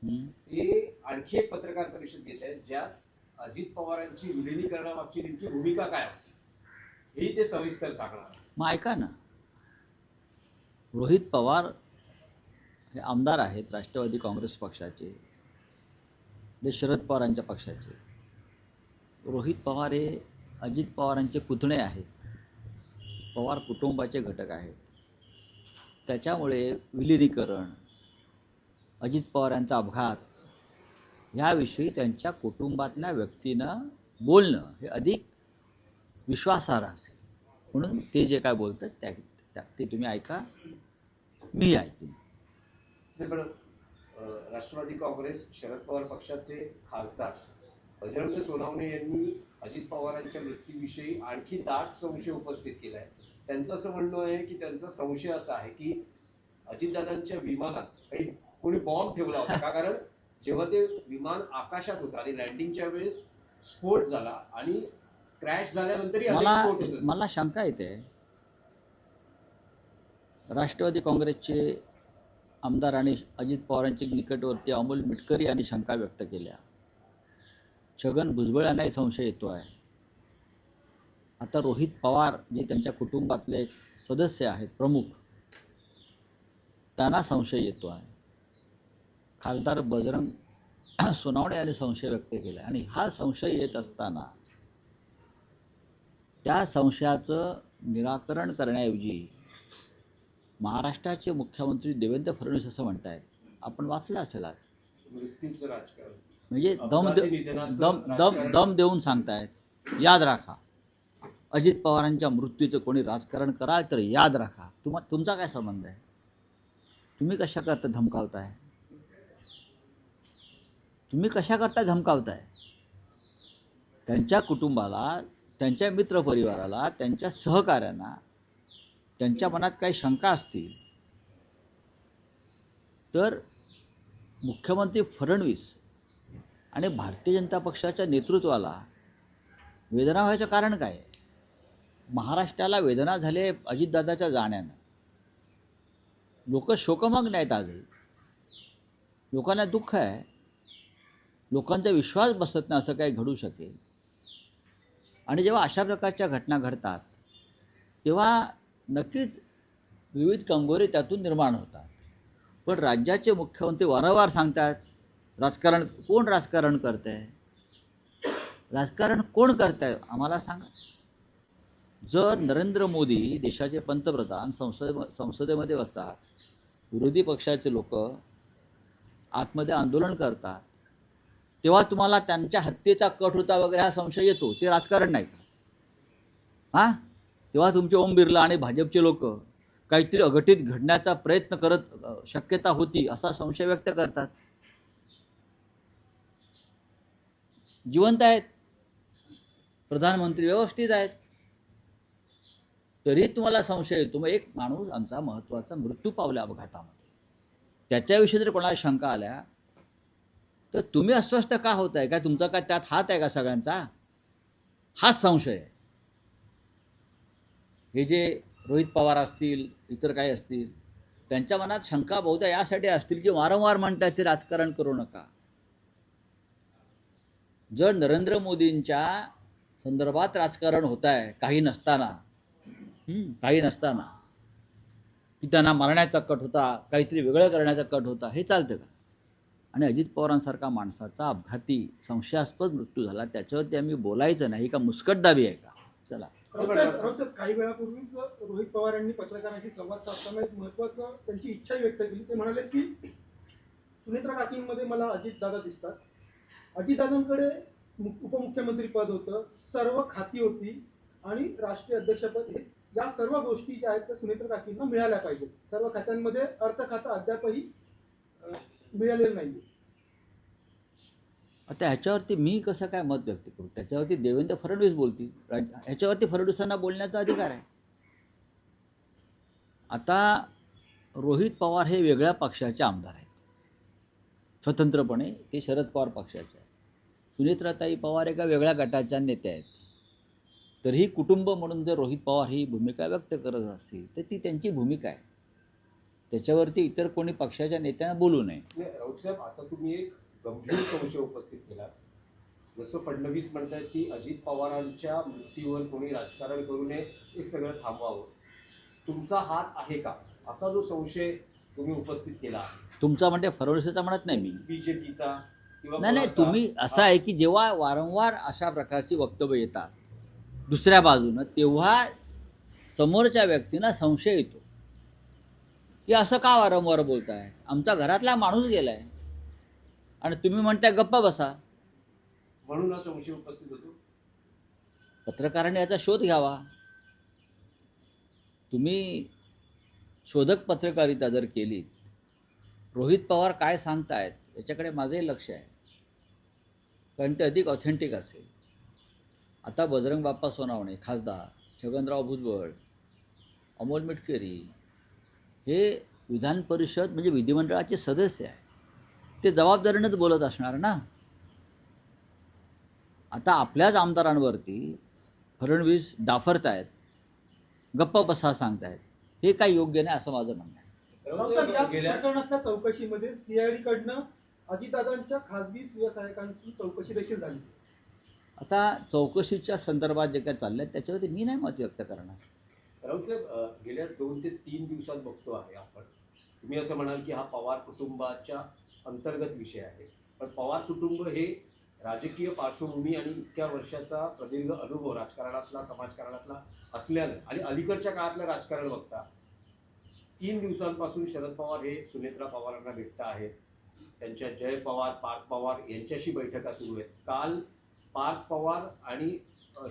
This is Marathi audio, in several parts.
ते आणखी एक पत्रकार परिषद घेत आहेत ज्यात अजित पवारांची विलिनीकरणामागची नेमकी भूमिका काय होती हेही ते सविस्तर सांगणार. मग ऐका ना, रोहित पवार हे आमदार आहेत राष्ट्रवादी काँग्रेस पक्षाचे, जे शरद पवारांच्या पक्षाचे. रोहित पवार हे अजित पवारांचे पुतणे आहेत, पवार कुटुंबाचे घटक आहेत. त्याच्यामुळे विलिनीकरण, अजित पवारांचा अपघात ह्याविषयी त्यांच्या कुटुंबातल्या व्यक्तीनं बोलणं हे अधिक विश्वासार्ह असेल. म्हणून ते जे काय बोलतात ते तुम्ही ऐका, मी ऐकून. पण राष्ट्रवादी काँग्रेस शरद पवार पक्षाचे खासदार बजरंग सोनवणे यांनी अजित पवारांच्या मृत्यूविषयी आणखी दाट संशय उपस्थित केलाय. त्यांचं असं म्हणणं आहे की त्यांचा संशय असा आहे की अजितदादांच्या विमानात काही कोणी बॉम्ब ठेवला होता का, कारण जेव्हा ते विमान आकाशात होतं आणि लँडिंगच्या वेळेस स्फोट झाला आणि क्रॅश झाल्यानंतरही अनेक स्फोट होत. मला शंका येते, राष्ट्रवादी काँग्रेसचे आमदार आणि अजित पवारांच्या निकटवर्ती अमोल मिटकरी यांनी शंका व्यक्त केल्या. छगन भुजबळ यांनाही संशय येतो आहे. आता रोहित पवार जे त्यांच्या कुटुंबातले एक सदस्य आहेत प्रमुख, त्यांना संशय येतो आहे. खासदार बजरंग सोनवणे यांनी संशय व्यक्त केला आणि हा संशय येत असताना त्या संशयाचं निराकरण करण्याऐवजी महाराष्ट्राचे मुख्यमंत्री देवेंद्र फडणवीस असं म्हणतायत, आपण वाचलं असेल आज, मृत्यूचं राजकारण म्हणजे दम देऊन सांगतायत, याद राखा अजित पवारांच्या मृत्यूचं कोणी राजकारण कराल तर याद राखा. तुमचा काय संबंध आहे? तुम्ही कशा करता धमकावताय? त्यांच्या कुटुंबाला, त्यांच्या मित्रपरिवाराला, त्यांच्या सहकाऱ्यांना त्यांच्या मनात काही शंका असतील तर मुख्यमंत्री फडणवीस आणि भारतीय जनता पक्षाच्या नेतृत्वाला वेदना व्हायचं कारण काय? महाराष्ट्राला वेदना झाले अजितदादाच्या जाण्यानं. लोक शोकमग्न आहेत आजही. लोकांना दुःख आहे, लोकांचा विश्वास बसत नाही असं काही घडू शकेल. आणि जेव्हा अशा प्रकारच्या घटना घडतात तेव्हा नक्कीच विविध कंगोरे त्यातून निर्माण होतात. पण राज्याचे मुख्यमंत्री वारंवार सांगतात, कोण राजकारण करत आहे? राजकारण कोण करत आहे आम्हाला सांगा. जर नरेंद्र मोदी देशाचे पंतप्रधान संसदेमध्ये बसतात, विरोधी पक्षाचे लोक आतमध्ये आंदोलन करतात, तेव्हा तुम्हाला त्यांच्या हत्येचा कट होता वगैरे हा संशय येतो, ते राजकारण नाही का? हां, तेव्हा तुमचे ओम बिर्ला आणि भाजपचे लोक काहीतरी अघटित घडण्याचा प्रयत्न करत शक्यता होती असा संशय व्यक्त करतात. जिवंत आहेत, प्रधानमंत्री व्यवस्थित आहेत, तरी तुम्हाला संशय येतो. मग एक माणूस आमचा महत्त्वाचा मृत्यू पावला अपघातामध्ये, त्याच्याविषयी जर कोणाला शंका आल्या तर तुम्ही अस्वस्थ का होताय? काय तुमचा काय त्यात हात आहे का सगळ्यांचा? हाच संशय आहे. हे जे रोहित पवार असतील, इतर काही असतील, त्यांच्या मनात शंका बहुधा यासाठी असतील की वारंवार म्हणतात ते राजकारण करू नका. जर नरेंद्र मोदींच्या संदर्भात राजकारण होत आहे काही नसताना की त्यांना मारण्याचा कट होता, काहीतरी वेगळं करण्याचा कट होता, हे चालतं का? आणि अजित पवारांसारखा माणसाचा अपघाती संशयास्पद मृत्यू झाला, त्याच्यावरती आम्ही बोलायचं नाही का मुस्कटदाबी आहे का? चला. काही वेळापूर्वीच रोहित पवार यांनी पत्रकारांशी संवाद साधताना एक महत्वाचं त्यांची इच्छा व्यक्त केली. ते म्हणाले की सुनेत्रा काकींमध्ये मला अजितदादा दिसतात, अजितदादांकडे उपमुख्यमंत्री पद होतं, सर्व खाती होती आणि राष्ट्रीय अध्यक्षपद, हे या सर्व गोष्टी ज्या आहेत त्या सुनेत्रा काकींना मिळाल्या पाहिजेत. सर्व खात्यांमध्ये अर्थ खातं अद्यापही मिळालेलं नाही. आता ह्याच्यावरती मी कसं काय मत व्यक्त करू? त्याच्यावरती देवेंद्र फडणवीस बोलतील, ह्याच्यावरती फडणवीसांना बोलण्याचा अधिकार आहे. आता रोहित पवार हे वेगळ्या पक्षाचे आमदार आहेत, स्वतंत्रपणे ते शरद पवार पक्षाचे आहेत. सुनेत्राताई पवार एका वेगळ्या गटाच्या नेत्या आहेत. तरीही कुटुंब म्हणून जर रोहित पवार ही भूमिका व्यक्त करत असतील तर ती त्यांची भूमिका आहे. त्याच्यावरती इतर कोणी पक्षाच्या नेत्यांना बोलू नये. नाही, राऊत साहेब, आता तुम्ही एक गंभीर संशय उपस्थित केला. जसं फडणवीस म्हणतात की अजित पवारांच्या मृत्यूवर कोणी राजकारण करू नये, हे सगळं थांबवावं. तुमचा हात आहे का, असा जो संशय तुम्ही उपस्थित केला आहे तुमचा म्हणजे फडणवीसचा म्हणत नाही मी. बीजेपीचा किंवा नाही कोणाचा? तुम्ही असं आहे की जेव्हा वारंवार अशा प्रकारची वक्तव्य येतात दुसऱ्या बाजूनं, तेव्हा समोरच्या व्यक्तींना संशय येतो की असं का वारंवार बोलताय, आमचा घरातला माणूस गेलाय आणि तुम्ही म्हणताय गप्पा बसा. म्हणून हा संशय उपस्थित होतो. पत्रकारांनी याचा शोध घ्यावा. तुम्ही शोधक पत्रकारिता जर केली, रोहित पवार काय सांगतायत याच्याकडे माझंही लक्ष आहे, कारण ते अधिक ऑथेंटिक असेल. आता बजरंग बाप्पा सोनावणे खासदार, छगनराव भुजबळ, अमोल मिटकरी हे विधान परिषद म्हणजे विधिमंडळाचे सदस्य आहे, ते जबाबदारीनंच बोलत असणार ना. आता आपल्याच आमदारांवरती फडणवीस डाफरतायत, गप्पा बसा सांगतायत, हे काही योग्य नाही असं माझं म्हणणं आहे. राऊत याच साहेब, गेल्या प्रकरणातल्या चौकशीमध्ये सीआयडी कडनं अजितदादांच्या खासगी व्यावसायिकांची चौकशी देखील झाली. आता चौकशीच्या संदर्भात जे काय चाललंय त्याच्यावरती मी नाही मत व्यक्त करणार. राऊत साहेब, गेल्या 2 ते 3 दिवसात बघतो आहे आपण, तुम्ही असं म्हणाल की हा पवार कुटुंबाच्या अंतर्गत विषय आहे, पण पवार कुटुंब हे राजकीय पार्श्वभूमी आणि इतक्या वर्षाचा प्रदीर्घ अनुभव राजकारणातला, समाजकारणातला असल्यानं आणि अलीकडच्या काळातलं राजकारण बघता 3 दिवसांपासून शरद पवार हे सुनेत्रा पवारांना भेटत आहेत. त्यांच्या जय पवार, पार्थ पवार यांच्याशी बैठका सुरू आहेत. काल पार्थ पवार आणि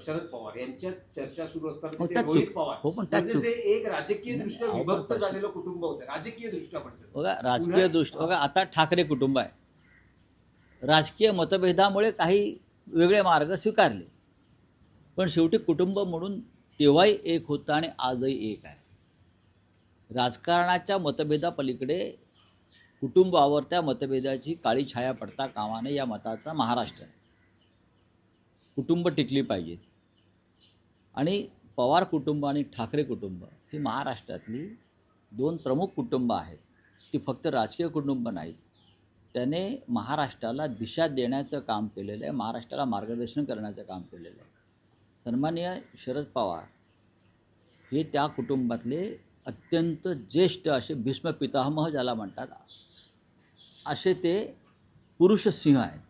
शरद पवार यांच्यात चर्चा सुरू असताना हो, तिथे त्यात रोहित चूक. पवार हो, पण त्यात म्हणजे चूक. जे एक राजकीय दृष्ट्या नाही, विभक्त अहो, झालेलं कुटुंब होतं, राजकीय दृष्ट्या म्हणतात. बघा राजकीय दृष्टी, बघा आता ठाकरे कुटुंब आहे, राजकीय मतभेदामुळे काही वेगळे मार्ग स्वीकारले, पण शेवटी कुटुंब म्हणून तेव्हाही एक होतं आणि आजही एक आहे. राजकारणाच्या मतभेदापलीकडे कुटुंबावर त्या मतभेदाची काळी छाया पडता कामा नये, या मताचा महाराष्ट्र आहे. कुटुंब टिकली पाहिजेत. आणि पवार कुटुंब आणि ठाकरे कुटुंब ही महाराष्ट्रातली 2 प्रमुख कुटुंब आहेत. ती फक्त राजकीय कुटुंब नाहीत. त्याने महाराष्ट्राला दिशा देण्याचं काम केलेलं आहे, महाराष्ट्राला मार्गदर्शन करण्याचं काम केलेलं आहे. सन्माननीय शरद पवार हे त्या कुटुंबातले अत्यंत ज्येष्ठ असे भीष्म पितामह ज्याला म्हणतात, असे ते पुरुष सिंह आहेत.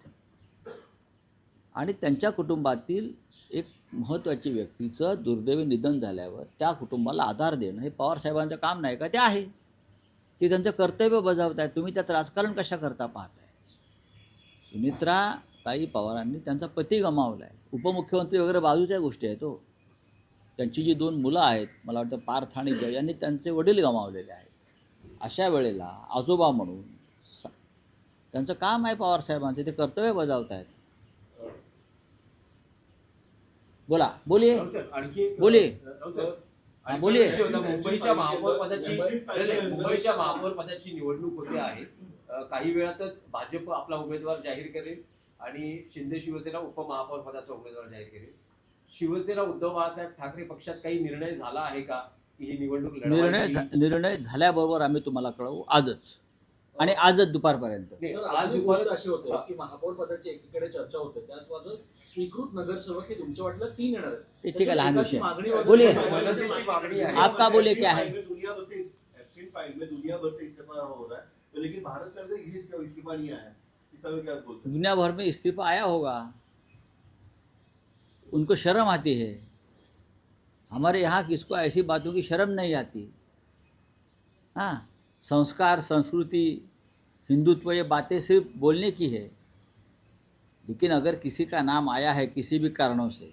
आणि त्यांच्या कुटुंबातील एक महत्त्वाची व्यक्तीचं दुर्दैवी निधन झाल्यावर त्या कुटुंबाला आधार देणं हे पवारसाहेबांचं काम नाही का? ते आहे, ते त्यांचं कर्तव्य बजावत आहेत. तुम्ही त्यात राजकारण कशा करता पाहताय? सुनेत्रा ताई पवारांनी त्यांचा पती गमावला आहे, उपमुख्यमंत्री वगैरे बाजूच्या गोष्टी आहेत. हो, त्यांची जी 2 मुलं आहेत, मला वाटतं पार्थ आणि जय, यांनी त्यांचे वडील गमावलेले आहेत. अशा वेळेला आजोबा म्हणून त्यांचं काम आहे पवारसाहेबांचं, ते कर्तव्य बजावत आहेत. बोला, बोलिये, आणखी बोलिये. आणि बोलिये. विषय होता मुंबईच्या महापौर पदाची निवडणूक होते आहे. काही वेळातच भाजप आपला उमेदवार जाहीर करेल आणि शिंदे शिवसेना उपमहापौर पदाचा उमेदवार जाहीर करेल. शिवसेना उद्धव बाळासाहेब ठाकरे पक्षात काही निर्णय झाला आहे का की ही निवडणूक लढवायची? निर्णय झाल्याबरोबर आम्ही तुम्हाला कळवू, आजच आणि आजच दुपारपर्यंत. सर, आज आज दुपारच- गोष्ट अशी होते की महापौर पदाची एकीकडे चर्चा होते, त्यात मात्र स्वीकृत नगरसेवक हे तुमच्या वाटलं 3 येणार आहेत. ते ठीक आहे, लहान एकाची विषय. मागणी वगैरे बोलिये. मनसेची मागणी आहे. आपका बोले क्या है? दुनिया भर से इस्तीफा हो रहा है, तो लेकिन भारत में अभी इस्तीफा नहीं आया, इस समय क्या बोलते हैं? दुनिया भर में इस्तीफा आया होगा, उनको शर्म आती है. हमारे यहाँ किसको ऐसी बातों की शर्म नहीं आती. हाँ, संस्कार, संस्कृति, हिंदुत्व, ये बातें सिर्फ बोलने की है, लेकिन अगर किसी का नाम आया है किसी भी कारणों से,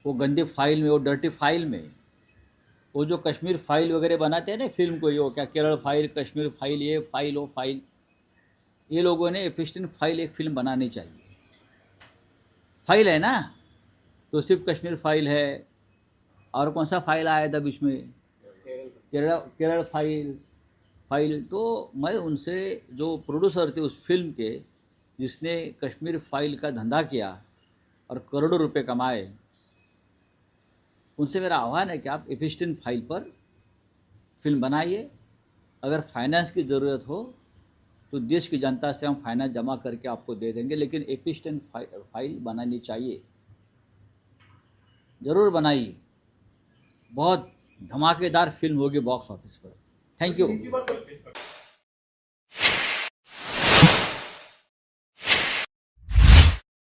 वो गंदी फाइल में, वो डर्टी फाइल में, वो जो कश्मीर फाइल वगैरह बनाते हैं ना फिल्म को, ये वो क्या केरल फाइल, कश्मीर फाइल, ये फाइल, वो फाइल, ये लोगों ने एफिस्टन फाइल एक फिल्म बनानी चाहिए. फाइल है ना, तो सिर्फ कश्मीर फाइल है, और कौन सा फाइल आया था बीच में, केरल फाइल. तो मैं उनसे, जो प्रोड्यूसर थे उस फिल्म के, जिसने कश्मीर फाइल का धंधा किया और करोड़ों रुपए कमाए, उनसे मेरा आह्वान है कि आप एफिस्टन फाइल पर फिल्म बनाइए, अगर फाइनेंस की ज़रूरत हो तो देश की जनता से हम फाइनेंस जमा करके आपको दे देंगे, लेकिन एफिशिएंट फाइल बनानी चाहिए, ज़रूर बनाइए, बहुत धमाकेदार फिल्म होगी box office per. Thank you. तीसरी बात